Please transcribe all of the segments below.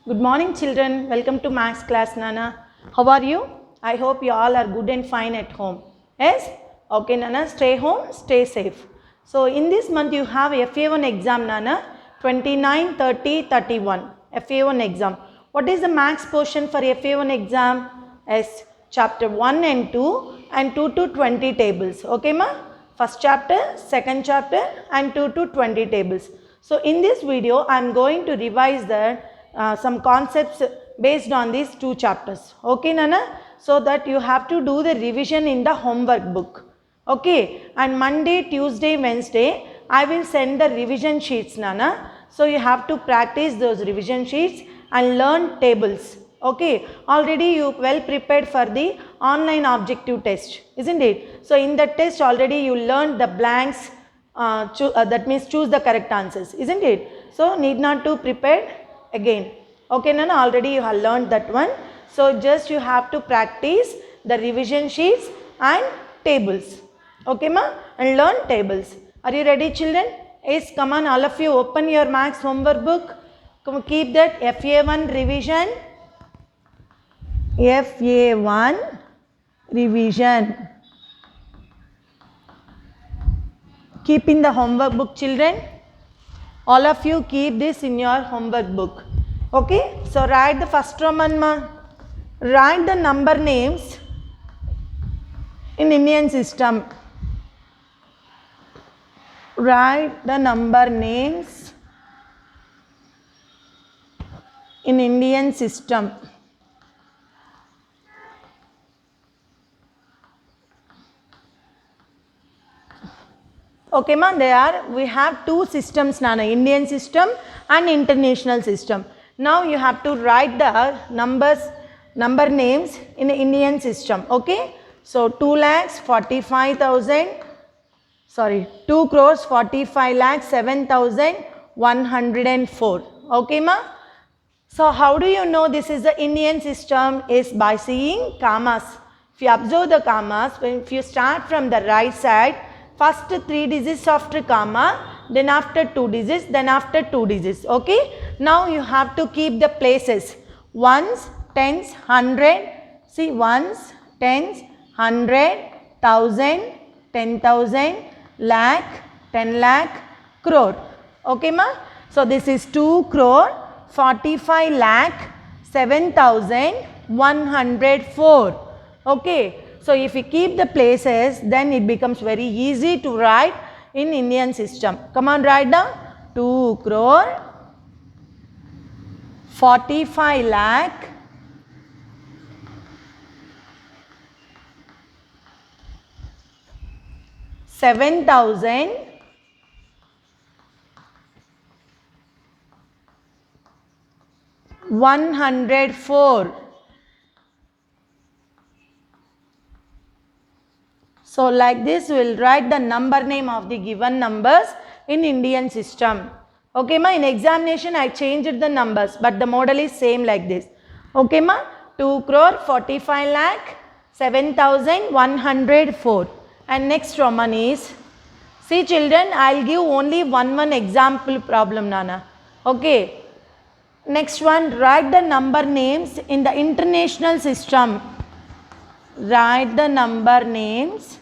Good morning children, welcome to Max class Nana. How are you? I hope you all are good and fine at home. Yes? Okay Nana, stay home, stay safe. So in this month you have FA1 exam Nana, 29, 30, 31. FA1 exam. What is the max portion for FA1 exam? Yes, chapter 1 and 2 and 2 to 20 tables. Okay ma? First chapter, second chapter and 2 to 20 tables. So in this video I am going to revise some concepts based on these two chapters. Okay Nana? So that you have to do the revision in the homework book. Okay, and Monday, Tuesday, Wednesday I will send the revision sheets Nana. So you have to practice those revision sheets and learn tables. Okay, already you well prepared for the online objective test, isn't it? So in that test already you learned the blanks, that means choose the correct answers, isn't it? So need not to prepare again. Okay Nana, already you have learned that one. So just you have to practice the revision sheets and tables. Okay ma, and learn tables. Are you ready children? Yes, come on all of you, open your max homework book. Come, keep that FA1 revision. FA1 revision. Keep in the homework book children. All of you keep this in your homework book. Okay, so write the first Roman ma. Write the number names in Indian system. Write the number names in Indian system. Okay ma, we have two systems Nana, Indian system and international system. Now you have to write the number names in the Indian system. Okay, so 2 crores 45 lakhs 7,104. Okay ma. So how do you know this is the Indian system? Is by seeing commas. If you observe the commas, if you start from the right side, first 3 digits after comma, then after 2 digits, then after 2 digits. Okay. Now you have to keep the places. Ones, tens, hundred. See, ones, tens, hundred, thousand, 10,000, lakh, 10 lakh, crore. Okay ma. So this is 2 crore 45 lakh 7,104. Okay. So if we keep the places, then it becomes very easy to write in Indian system. Come on, write down 2 crore 45 lakh 7,104. So like this we will write the number name of the given numbers in Indian system. Okay ma, in examination I changed the numbers but the model is same like this. Okay ma, 2 crore 45 lakh 7,104. And next Roman is, see children, I will give only one example problem Nana. Okay. Next one, write the number names in the international system. Write the number names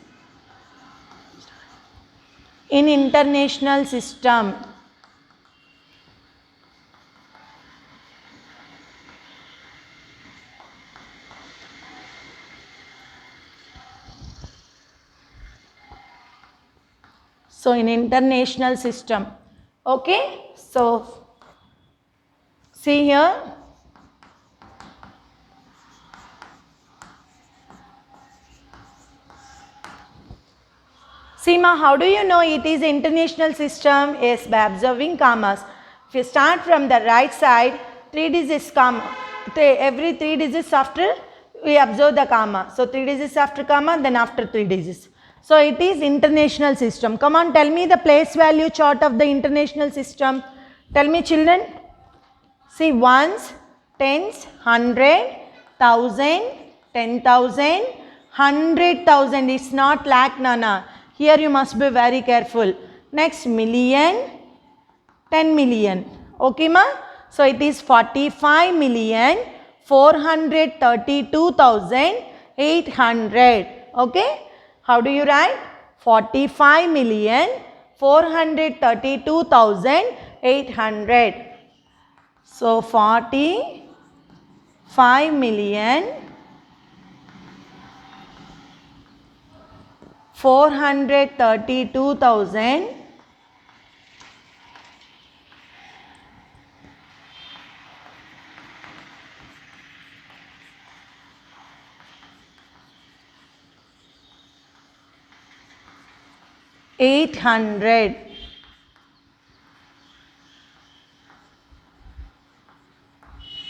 in international system. So in international system. Okay. So see here. Seema, how do you know it is international system? Yes, by observing commas. If you start from the right side, 3 digits comma. Every 3 digits after we observe the comma. So 3 digits after comma, then after 3 digits. So it is international system. Come on, tell me the place value chart of the international system. Tell me children. See, ones, tens, hundred, thousand, 10,000, 100,000. It's not lakh Nana. Here you must be very careful. Next, million, 10 million. Okay ma? So it is 45,432,800. Okay. How do you write? 45,432,800. So 45,432,800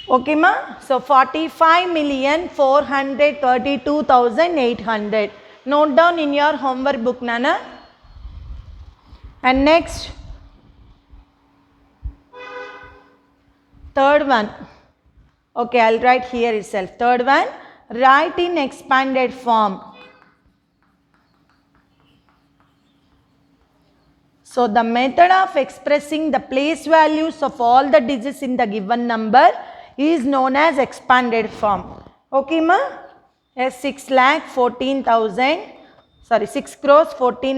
Okay ma? So 45,432,800. Note down in your homework book, Nana. And next, third one. Okay, I'll write here itself. Third one, write in expanded form. So the method of expressing the place values of all the digits in the given number is known as expanded form. Okay ma? Yes, 6 crores 14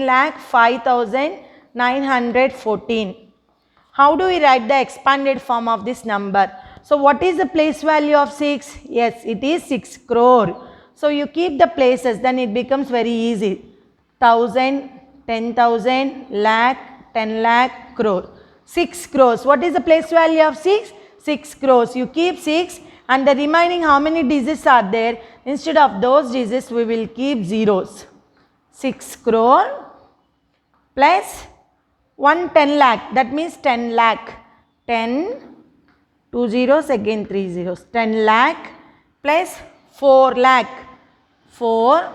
lakh 5,914. How do we write the expanded form of this number? So what is the place value of 6? Yes, it is 6 crore. So you keep the places, then it becomes very easy. 1,000, 10,000, lakh, 10 lakh, crore. 6 crores. What is the place value of 6? 6 crores. You keep 6 and the remaining how many digits are there? Instead of those digits, we will keep zeros. 6 crore plus 10 lakh. That means 10 lakh. 10, 2 zeros, again 3 zeros. 10 lakh plus 4 lakh. 4.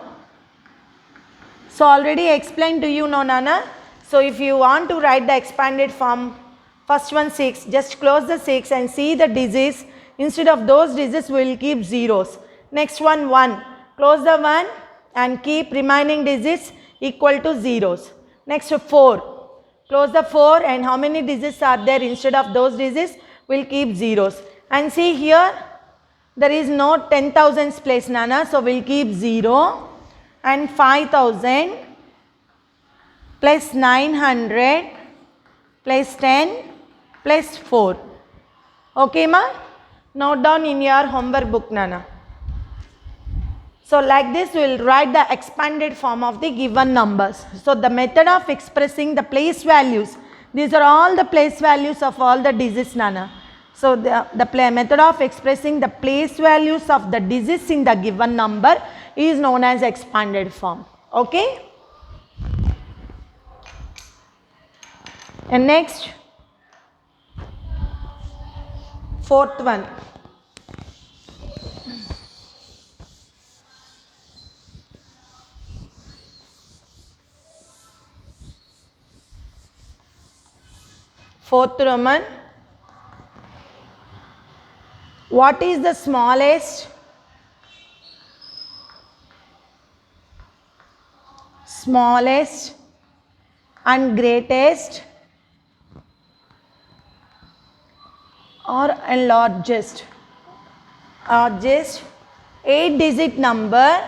So already explained to you, no Nana? So if you want to write the expanded form, first one 6, just close the 6 and see the digits. Instead of those digits, we will keep zeros. Next one 1, close the 1 and keep remaining digits equal to zeros. Next 4, close the 4 and how many digits are there? Instead of those digits, we will keep zeros. And see here, there is no 10,000's place, Nana, so we will keep 0. And 5,000 plus 900 plus 10 plus 4. Okay ma? Note down in your homework book, Nana. So like this we will write the expanded form of the given numbers. So the method of expressing the place values. These are all the place values of all the digits, Nana. So the method of expressing the place values of the digits in the given number is known as expanded form. Okay. And next, fourth one. Fourth Roman. What is the smallest and greatest or largest 8-digit number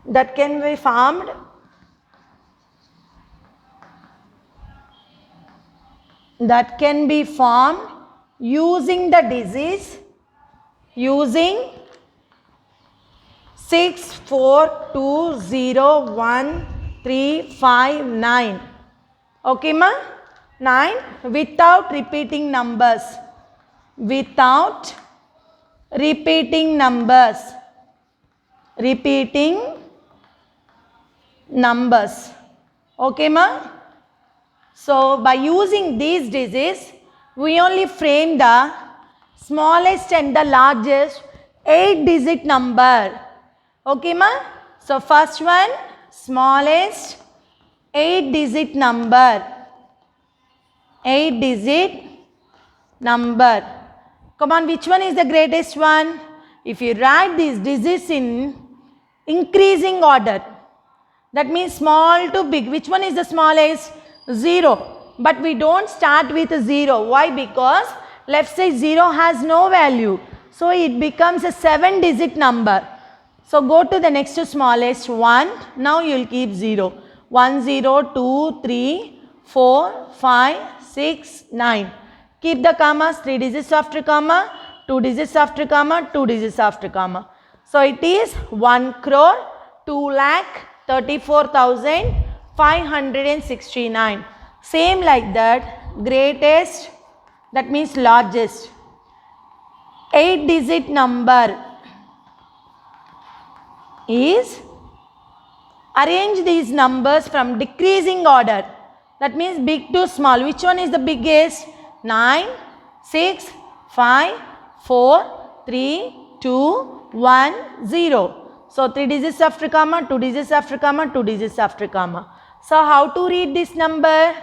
that can be formed using the digits 6, 4, 2, 0, 1, 3, 5, 9. Okay ma? 9 without repeating numbers. Without repeating numbers. Okay ma? So by using these digits, we only frame the smallest and the largest 8-digit number. Okay ma? So first one, smallest 8-digit number. 8-digit number. Come on, which one is the greatest one? If you write these digits in increasing order, That means small to big. Which one is the smallest? 0. But we don't start with 0. Why? Because left side 0 has no value. So it becomes a 7-digit number. So go to the next smallest 1. Now you will keep 0. 1, 0, 2, 3, 4, 5, 6, 9. Keep the commas, 3 digits after comma, 2 digits after comma, 2 digits after comma. So it is 1 crore 2,34,569. Same like that, greatest, that means largest. 8-digit number is, arrange these numbers from decreasing order. That means big to small. Which one is the biggest? 9, 6, 5, 4, 3, 2, 1, 0. So 3 digits after comma, 2 digits after comma, 2 digits after comma. So how to read this number?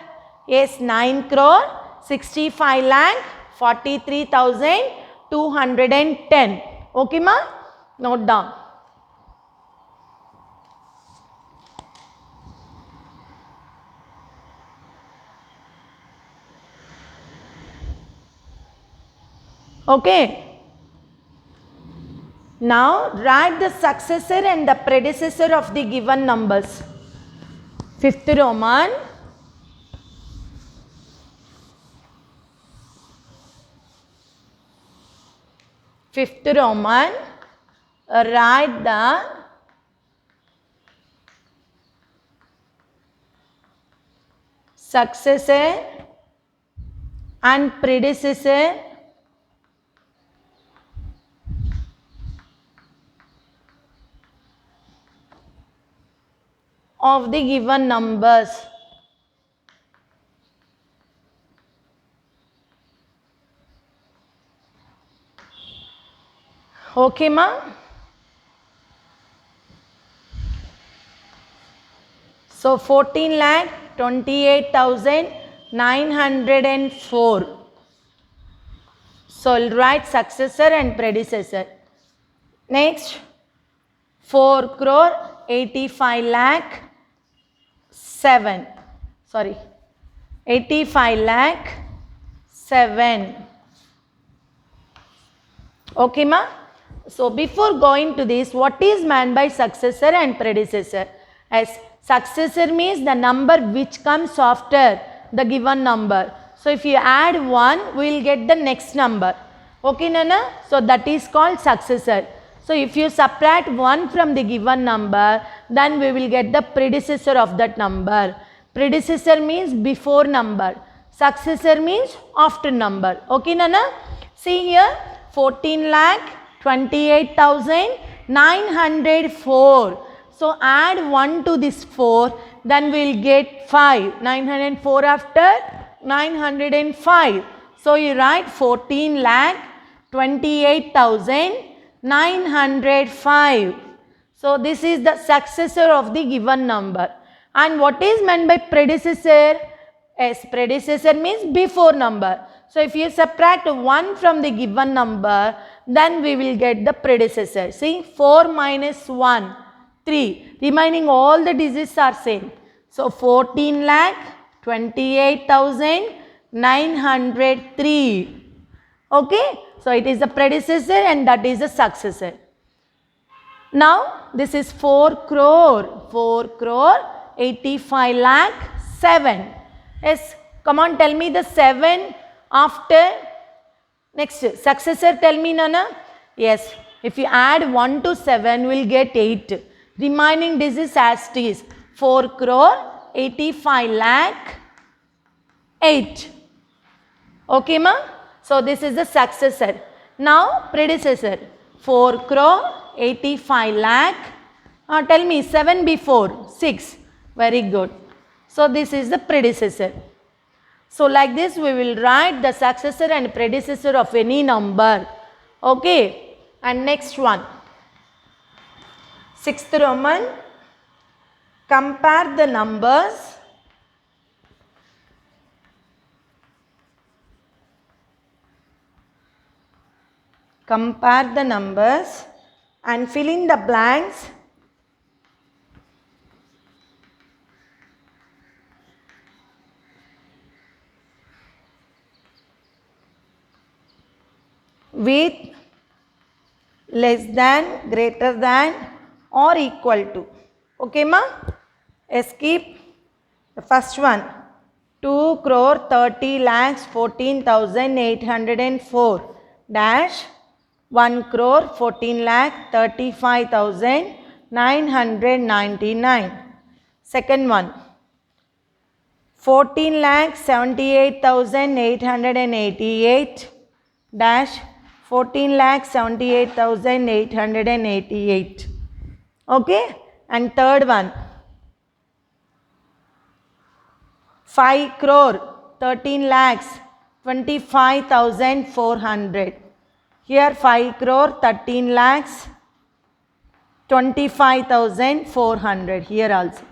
Yes, 9 crore 65 lakh 43,210. Okay ma? Note down. Okay. Now write the successor and the predecessor of the given numbers. Fifth Roman. Fifth Roman. Write the successor and predecessor of the given numbers. Okay ma? So 14,28,904. So I'll write successor and predecessor. Next 4 crore 85 lakh 7. Sorry, 85 lakh 7. Okay ma? So before going to this, what is meant by successor and predecessor? As successor means the number which comes after the given number. So if you add 1, we will get the next number. Okay Nana? So that is called successor. So if you subtract 1 from the given number, then we will get the predecessor of that number. Predecessor means before number. Successor means after number. Okay Nana? See here, 14,28,904. So add 1 to this 4, then we will get 5. 904 after 905. So you write 14,28,905. So this is the successor of the given number. And what is meant by predecessor? Yes, predecessor means before number. So if you subtract 1 from the given number, then we will get the predecessor. See, 4 minus 1, 3. Remaining all the digits are same. So 14,28,903. Okay. So it is the predecessor and that is the successor. Now this is 4 crore 85 lakh 7. Yes. Come on, tell me the 7 after. Next, successor, tell me Nana. Yes, if you add 1 to 7, we will get 8. Remaining digits as it is. 4 crore 85 lakh 8. Okay ma? So this is the successor. Now predecessor. 4 crore 85 lakh. Tell me 7 before. 6. Very good. So this is the predecessor. So like this we will write the successor and predecessor of any number. Okay. And next one. Sixth Roman. Compare the numbers. Compare the numbers and fill in the blanks with less than, greater than or equal to. Okay ma? Skip the first one. 2 crore 30 lakhs 14,804 dash 1 crore 14 lakh 35,999. Second one. 14 lakh 78,888 dash 14 lakh 78,888. Okay. And third one. 5 crore 13 lakhs 25,400. Here 5 crore 13 lakhs 25,400 here also.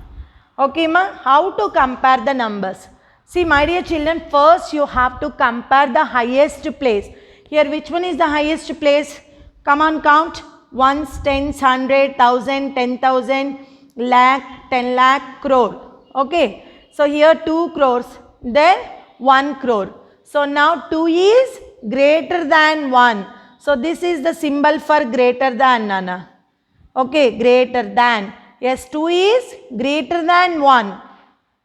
Okay ma, how to compare the numbers? See my dear children, first you have to compare the highest place. Here which one is the highest place? Come on, count. Ones, tens, 100, 1,000, 10,000, lakh, 10 lakh, crore. Okay. So here 2 crores, then 1 crore. So now 2 is greater than 1. So this is the symbol for greater than, Nana. Okay, greater than. Yes, 2 is greater than 1.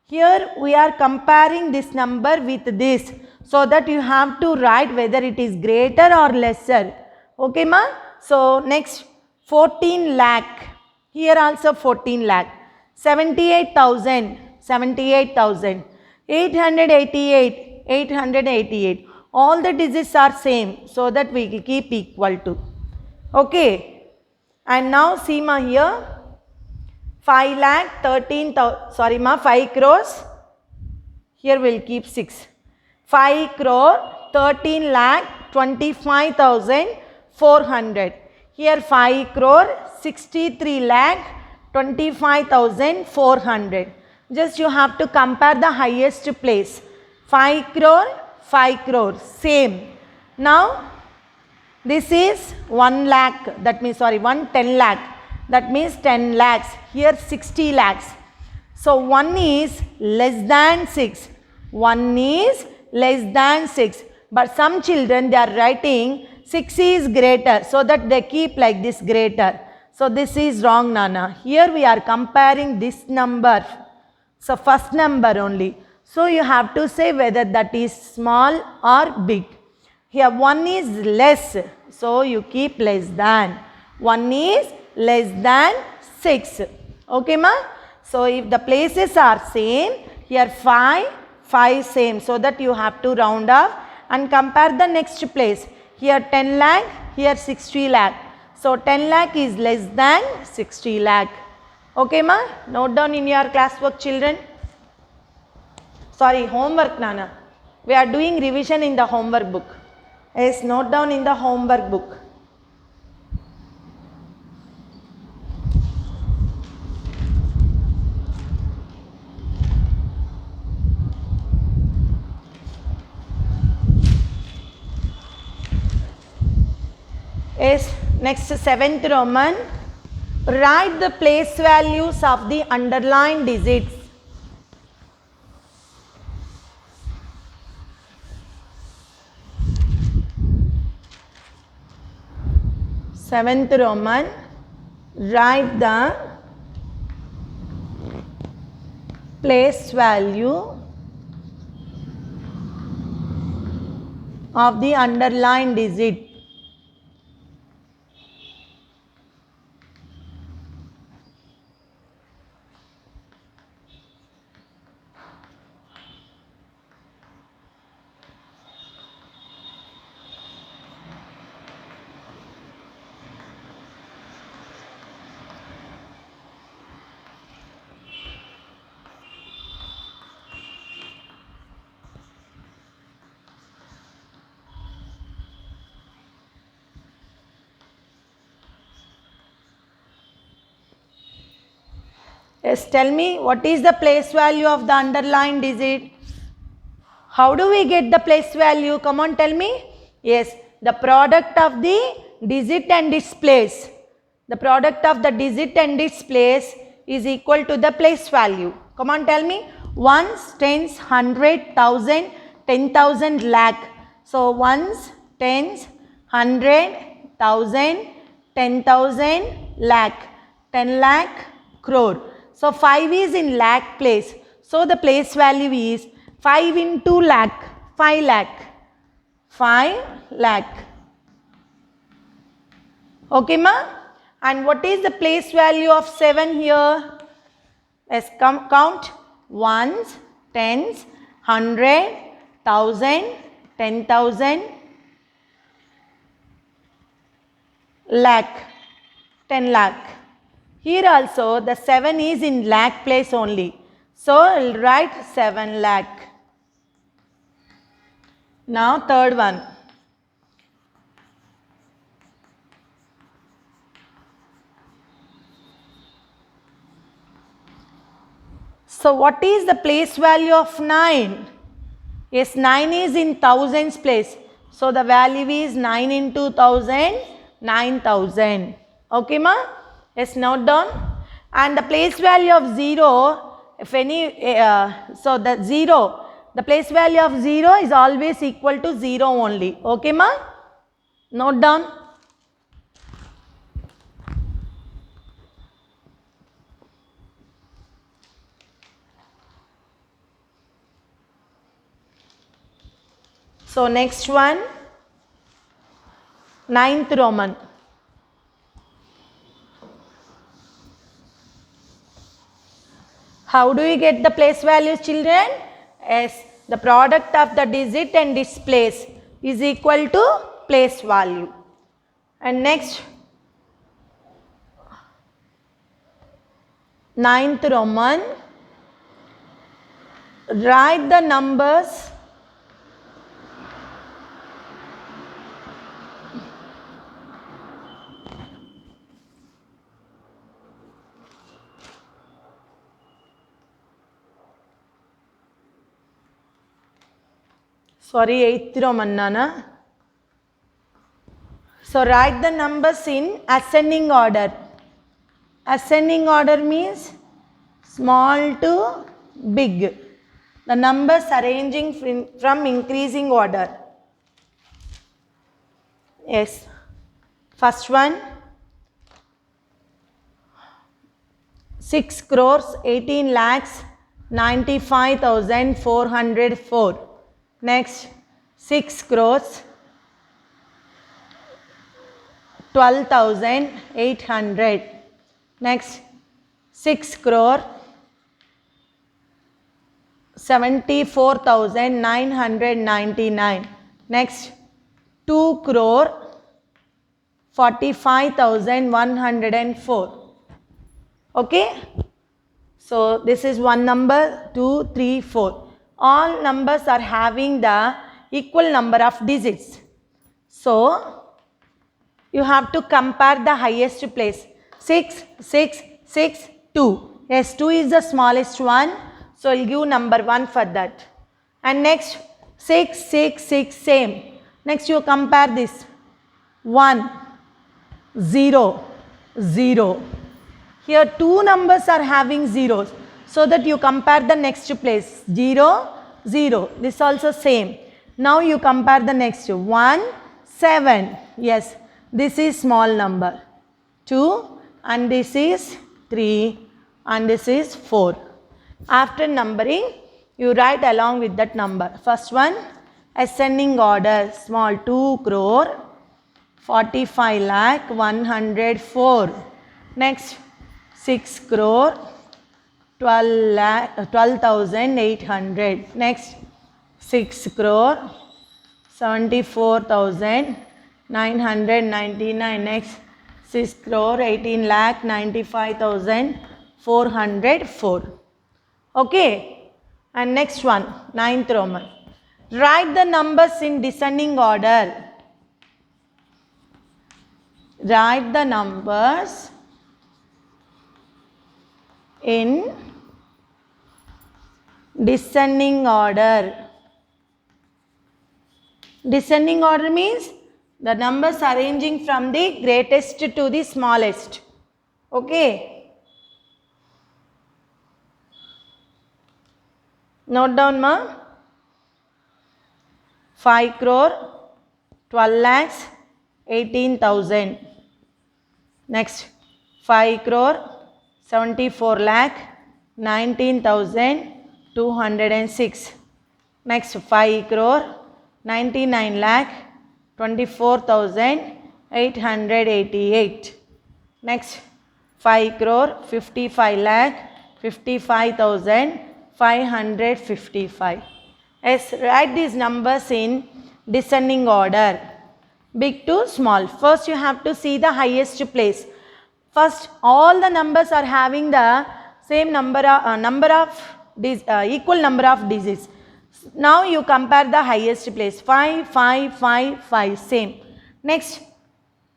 Here we are comparing this number with this. So that you have to write whether it is greater or lesser. Okay ma? So next 14 lakh. Here also 14 lakh. 78,000. 78,000. 888. 888. All the digits are same. So that we keep equal to. Okay. And now see ma here. 5 lakh 13,000. Sorry ma, 5 crores. Here we'll keep 6. 5 crore 13 lakh 25,400. Here 5 crore 63 lakh 25,400. Just you have to compare the highest place. 5 crore, 5 crore, same. Now this is 1 lakh, that means 10 lakh. That means 10 lakhs. Here 60 lakhs. So 1 is less than 6. 1 is less than 6. But some children they are writing 6 is greater. So that they keep like this greater. So this is wrong, Nana. Here we are comparing this number. So first number only. So you have to say whether that is small or big. Here 1 is less. So you keep less than. 1 is less than 6. Okay ma? So if the places are same, here 5, 5 same. So that you have to round off and compare the next place. Here 10 lakh, here 60 lakh. So 10 lakh is less than 60 lakh. Okay ma? Note down in your classwork children. Sorry, homework Nana. We are doing revision in the homework book. Yes, note down in the homework book. Yes, next 7th Roman. Write the place values of the underlined digits. Seventh Roman. Write the place value of the underlined digit. Yes, tell me what is the place value of the underlined digit? How do we get the place value? Come on, tell me. Yes, the product of the digit and its place. The product of the digit and its place is equal to the place value. Come on, tell me. Ones, tens, 100, 1,000, 10,000, lakh. So, ones, tens, 100, 1000, 10,000, lakh, 10 lakh, crore. So 5 is in lakh place. So the place value is 5 into lakh, 5 lakh, 5 lakh. Okay, ma? And what is the place value of 7 here? Let's count ones, tens, 100, 1000, 10,000, lakh, 10 lakh. Here also the 7 is in lakh place only. So I'll write 7 lakh. Now third one. So what is the place value of 9? Yes, 9 is in thousands place. So the value is 9 into 1000, 9,000. Okay, ma? Yes, note down. And the place value of 0, if any, so the 0, the place value of 0 is always equal to 0 only. Okay, ma? Note down. So next one, 9th Roman. How do you get the place values, children? Yes, the product of the digit and its place is equal to place value. And next, 9th Roman, write the numbers sorry, 8th Roman, Nana. So write the numbers in ascending order. Ascending order means small to big. The numbers arranging from increasing order. Yes. First one, 6 crores 18 lakhs 95,404. Next, 6 crores 12,800. Next, 6 crore 74,999. Next, 2 crore 45,104. Okay. So this is one number, 2, 3, 4. All numbers are having the equal number of digits. So you have to compare the highest place. 6, 6, 6, 2. Yes, 2 is the smallest one. So I'll give number 1 for that. And next, 6, 6, 6, same. Next you compare this. 1, 0, 0. Here two numbers are having zeros. So that you compare the next place. 0, 0. This also same. Now you compare the next. 1, 7. Yes. This is small number. 2 and this is 3 and this is 4. After numbering, you write along with that number. First one, ascending order, small 2 crore, 45 lakh, 104. Next, 6 crore, 12,800. Next, 6 crore, 74,999. Next, 6 crore, 18 lakh, 95,404. Okay. And next one, 9th Roman. Write the numbers in descending order. Write the numbers in descending order. Descending order means the numbers arranging from the greatest to the smallest. Okay. Note down, ma. 5 crore, 12 lakhs, 18,000. Next 5 crore 74 lakh 19,206. Next 5 crore 99 lakh 24,888. Next 5 crore 55 lakh 55,555. Yes, write these numbers in descending order, big to small. First you have to see the highest place. First all the numbers are having the same equal number of digits. Now you compare the highest place. 5, 5, 5, 5, same. Next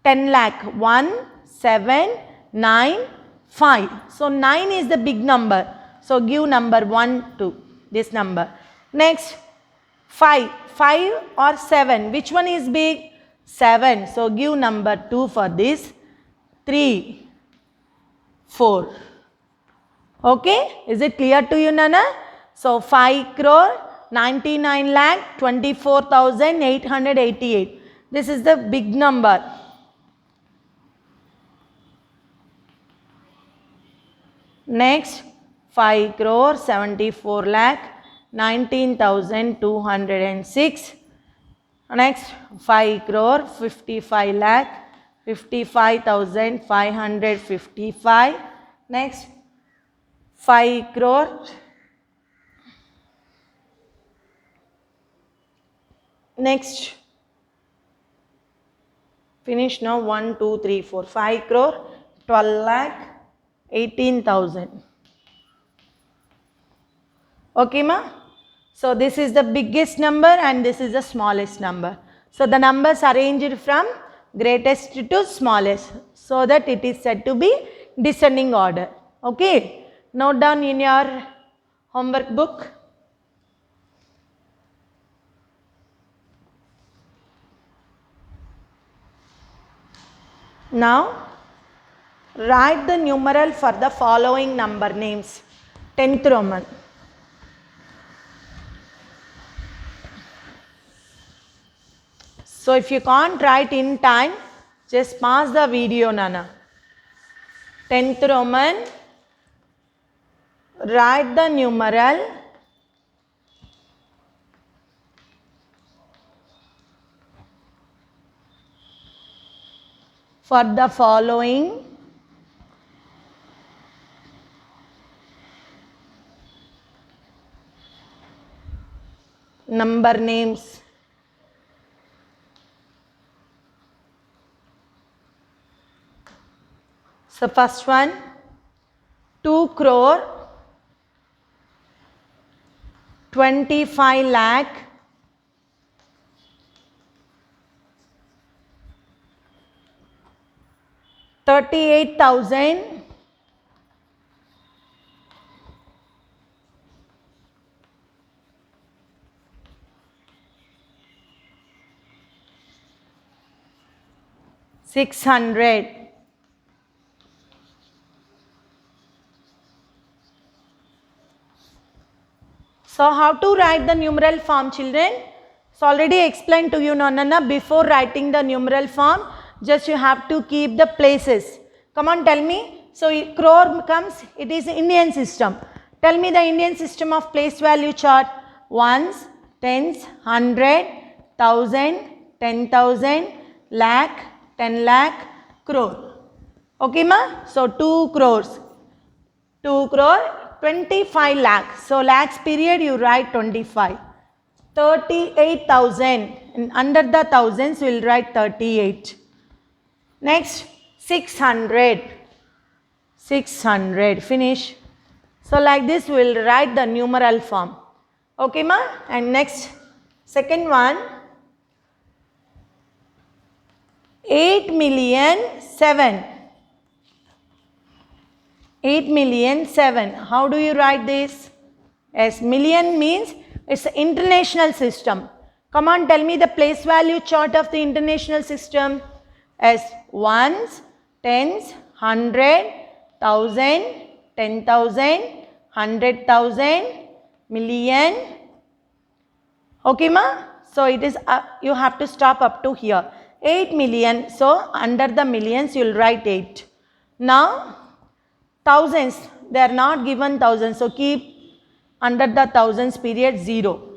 10 lakh 1, 7, 9, 5. So 9 is the big number. So give number 1 to this number. Next 5 or 7. Which one is big? 7. So give number 2 for this. 3, 4. Okay? Is it clear to you, Nana? So 5 crore 99 lakh 24,888. This is the big number. Next 5 crore 74 lakh 19,206. Next 5 crore 55 lakh 55,555. Next 5 crore. Next finish now. 1, 2, 3, 4. 5 crore 12 lakh 18,000. Okay, ma? So this is the biggest number and this is the smallest number. So the numbers arranged from greatest to smallest, so that it is said to be descending order. Okay? Note down in your homework book. Now write the numeral for the following number names. 10th Roman. So if you can't write in time, just pause the video, Nana. 10th Roman, write the numeral for the following number names. So first one, 2 crore 25 lakh 38,000 600. So how to write the numeral form, children? So already explained to you, Nana, before writing the numeral form, just you have to keep the places. Come on, tell me. So crore comes, it is Indian system. Tell me the Indian system of place value chart. Ones, tens, 100, 1,000, 10,000, lakh, 10 lakh, crore. Okay, ma? So 2 crores. 2 crore 25 lakhs. So lakhs period you write 25. 38,000. And under the thousands we will write 38. Next 600. 600. Finish. So like this we will write the numeral form. Okay, ma? And next second one, 8,000,007. 8,000,007. How do you write this? Yes, million means it's an international system. Come on, tell me the place value chart of the international system. As ones, tens, 100, 1,000, 10,000, 100,000, million. Okay, ma? So it is you have to stop up to here. 8 million. So under the millions you will write 8. Now thousands, they are not given thousands. So keep under the thousands period 0.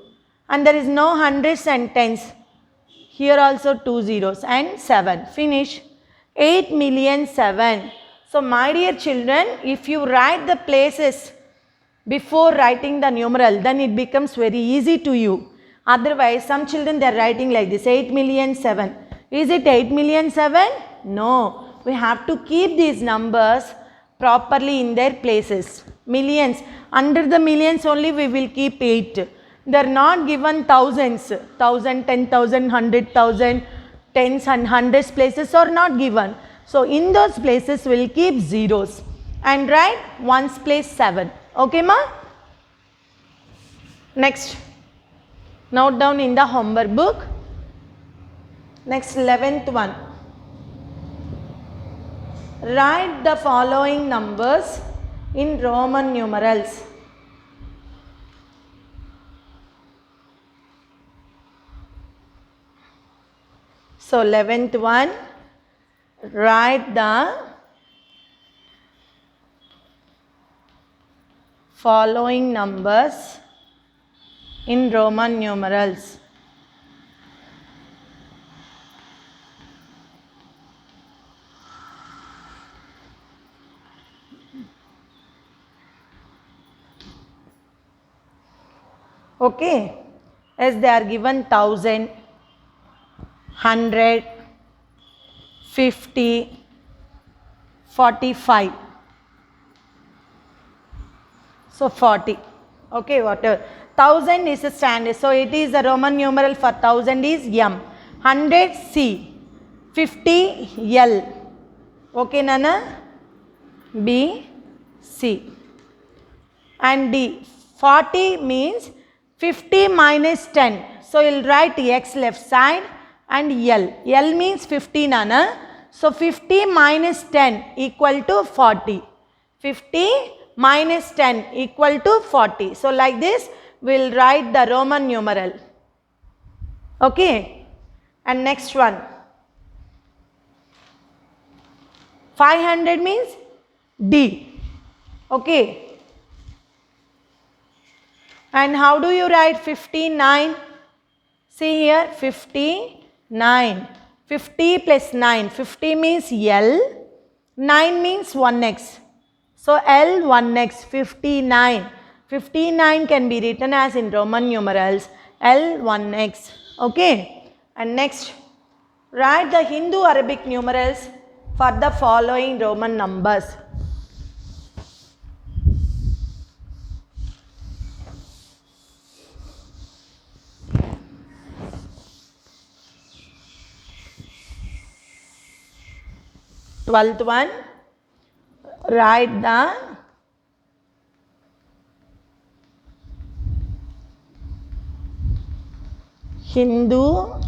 And there is no hundreds and tens. Here also 2 zeros and 7. Finish. 8,000,007. So my dear children, if you write the places before writing the numeral, then it becomes very easy to you. Otherwise, some children they are writing like this, 8,000,007. Is it 8,000,007? No. We have to keep these numbers properly in their places. Millions. Under the millions only we will keep 8. They are not given thousands. 1,000, 10,000, 100,000, tens and hundreds places are not given. So in those places we will keep zeros and write ones place 7. Okay ma? Next. Note down in the homework book. Next 11th one. Write the following numbers in Roman numerals. So 11th one, write the following numbers in Roman numerals. Okay, as they are given 1,000, 100, 50, 45. So 40. Okay, whatever. 1,000 is a standard. So it is the Roman numeral for 1,000 is M. 100 C. 50 L. Okay, Nana? B, C. And D. 40 means 50 minus 10. So you will write X left side and L. L means 50, Nana. So 50 minus 10 equal to 40. 50 minus 10 equal to 40. So like this we will write the Roman numeral. Okay. And next one. 500 means D. Okay. And how do you write 59? See here 59. 50 plus 9. 50 means L. 9 means 1x. So L 1x 59. 59 can be written as in Roman numerals L 1x. Okay. And next, write the Hindu Arabic numerals for the following Roman numbers. Twelfth one, write the Hindu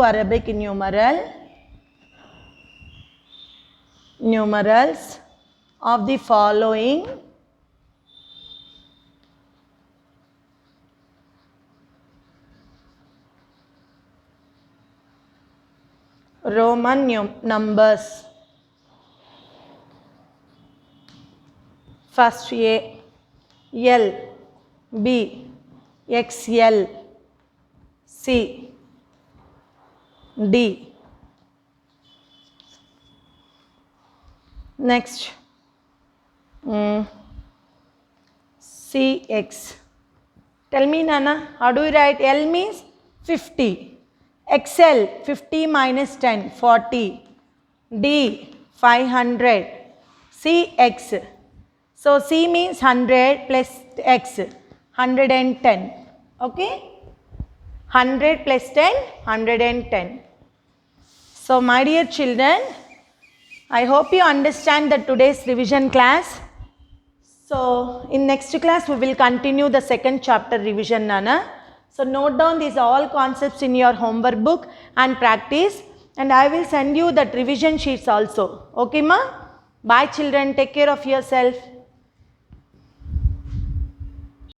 Arabic numerals of the following Roman numbers. First A, L, B, XL, C, D. Next, CX. Tell me, Nana, how do you write? L means 50. XL 50 minus 10 40. D 500. CX. So C means 100 plus X 110. Okay. 100 plus 10 110. So my dear children, I hope you understand the today's revision class. So in next class we will continue the second chapter revision, Nana. So note down these all concepts in your homework book and practice, and I will send you that revision sheets also. Okay ma? Bye children, take care of yourself.